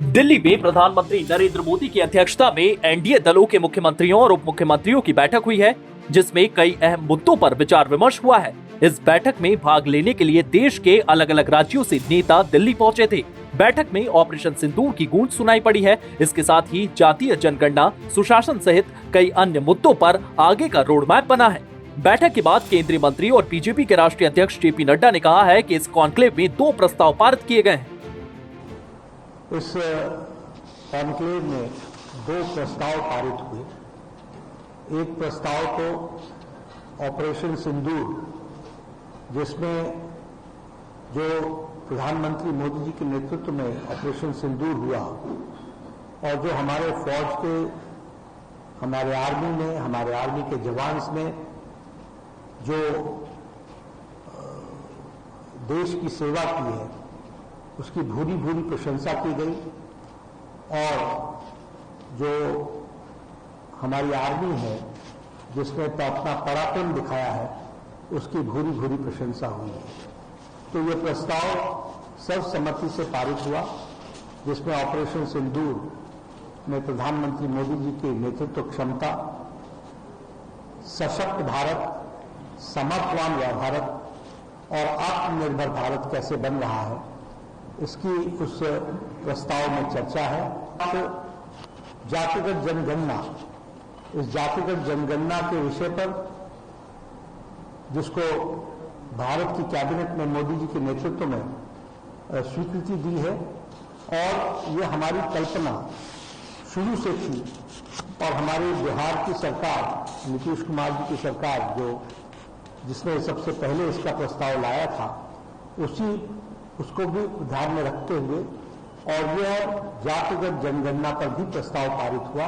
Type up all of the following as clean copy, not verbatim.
दिल्ली में प्रधानमंत्री नरेंद्र मोदी की अध्यक्षता में एनडीए दलों के मुख्यमंत्रियों और उप मुख्यमंत्रियों की बैठक हुई है, जिसमें कई अहम मुद्दों पर विचार विमर्श हुआ है। इस बैठक में भाग लेने के लिए देश के अलग अलग राज्यों से नेता दिल्ली पहुंचे थे। बैठक में ऑपरेशन सिंदूर की गूंज सुनाई पड़ी है। इसके साथ ही जातीय जनगणना, सुशासन सहित कई अन्य मुद्दों पर आगे का रोड मैप बना है। बैठक के बाद केंद्रीय मंत्री और बीजेपी के राष्ट्रीय अध्यक्ष जेपी नड्डा ने कहा है कि इस कॉन्क्लेव में 2 प्रस्ताव पारित किए गए हैं। इस कॉन्क्लेव में 2 प्रस्ताव पारित हुए। एक प्रस्ताव तो ऑपरेशन सिंदूर, जिसमें जो प्रधानमंत्री मोदी जी के नेतृत्व में ऑपरेशन सिंदूर हुआ और जो हमारे फौज के, हमारे आर्मी के जवान्स ने जो देश की सेवा की है, उसकी भूरी भूरी प्रशंसा की गई। और जो हमारी आर्मी है, जिसने तो अपना पराक्रम दिखाया है, उसकी भूरी भूरी प्रशंसा हुई है। तो ये प्रस्ताव सर्वसम्मति से पारित हुआ, जिसमें ऑपरेशन सिंदूर में प्रधानमंत्री मोदी जी की नेतृत्व क्षमता, सशक्त भारत, समर्थवान भारत और आत्मनिर्भर भारत कैसे बन रहा है, इसकी उस प्रस्ताव में चर्चा है। जातिगत जनगणना, इस जातिगत जनगणना के विषय पर, जिसको भारत की कैबिनेट ने मोदी जी के नेतृत्व में स्वीकृति दी है, और ये हमारी कल्पना शुरू से थी। और हमारे बिहार की सरकार, नीतीश कुमार जी की सरकार, जिसने सबसे पहले इसका प्रस्ताव लाया था, उसको भी ध्यान में रखते हुए और यह जातिगत जनगणना पर भी प्रस्ताव पारित हुआ।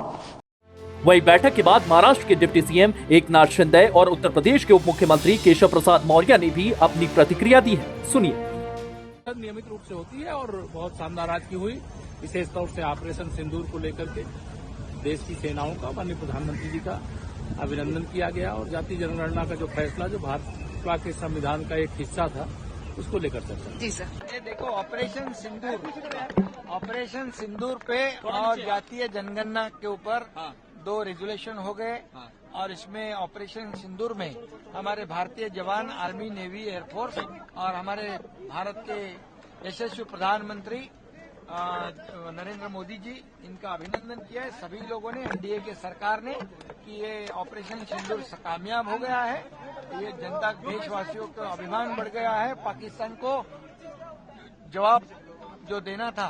वही बैठक के बाद महाराष्ट्र के डिप्टी सीएम एकनाथ शिंदे और उत्तर प्रदेश के उप मुख्यमंत्री केशव प्रसाद मौर्य ने भी अपनी प्रतिक्रिया दी है। सुनिए। नियमित रूप से होती है और बहुत शानदार आज की हुई। विशेष तौर से ऑपरेशन सिंदूर को लेकर के देश की सेनाओं का, माननीय प्रधानमंत्री जी का अभिनंदन किया गया और जातीय जनगणना का जो फैसला, जो भाजपा के संविधान का एक हिस्सा था, उसको लेकर चर्चा। जी सर, ये देखो ऑपरेशन सिंदूर पे और जातीय जनगणना के ऊपर 2 रेजुलेशन हो गए। और इसमें ऑपरेशन सिंदूर में हमारे भारतीय जवान, आर्मी, नेवी, एयरफोर्स और हमारे भारत के यशस्वी प्रधानमंत्री नरेंद्र मोदी जी, इनका अभिनंदन किया है सभी लोगों ने, एनडीए के सरकार ने, कि ये ऑपरेशन सिंदूर कामयाब हो गया है। ये जनता, देशवासियों का अभिमान बढ़ गया है। पाकिस्तान को जवाब जो देना था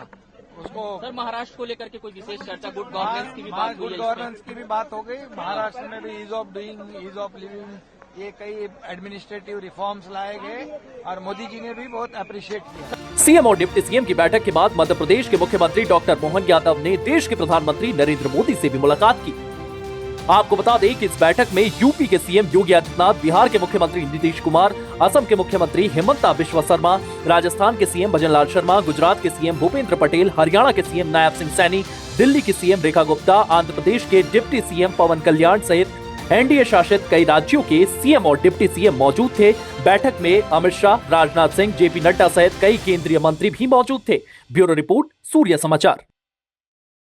उसको। सर, महाराष्ट्र को लेकर के कोई विशेष चर्चा, गुड गवर्नेंस की भी बात हुई है? गुड गवर्नेंस की भी बात हो गई। महाराष्ट्र में भी ease of doing, ease of living, ये कई एडमिनिस्ट्रेटिव रिफॉर्म्स लाए गए और मोदी जी ने भी बहुत अप्रिशिएट किया। सीएम और डिप्टी सीएम की बैठक के बाद मध्य प्रदेश के मुख्यमंत्री डॉक्टर मोहन यादव ने देश के प्रधानमंत्री नरेंद्र मोदी से भी मुलाकात की। आपको बता दें कि इस बैठक में यूपी के सीएम योगी आदित्यनाथ, बिहार के मुख्यमंत्री नीतीश कुमार, असम के मुख्यमंत्री हिमंता बिश्वा शर्मा, राजस्थान के सीएम भजनलाल शर्मा, गुजरात के सीएम भूपेंद्र पटेल, हरियाणा के सीएम नायब सिंह सैनी, दिल्ली की सीएम रेखा गुप्ता, आंध्र प्रदेश के डिप्टी सीएम पवन कल्याण सहित एनडीए शासित कई राज्यों के सीएम और डिप्टी सीएम मौजूद थे। बैठक में अमित शाह, राजनाथ सिंह, जेपी नड्डा सहित कई केंद्रीय मंत्री भी मौजूद थे। ब्यूरो रिपोर्ट, सूर्य समाचार।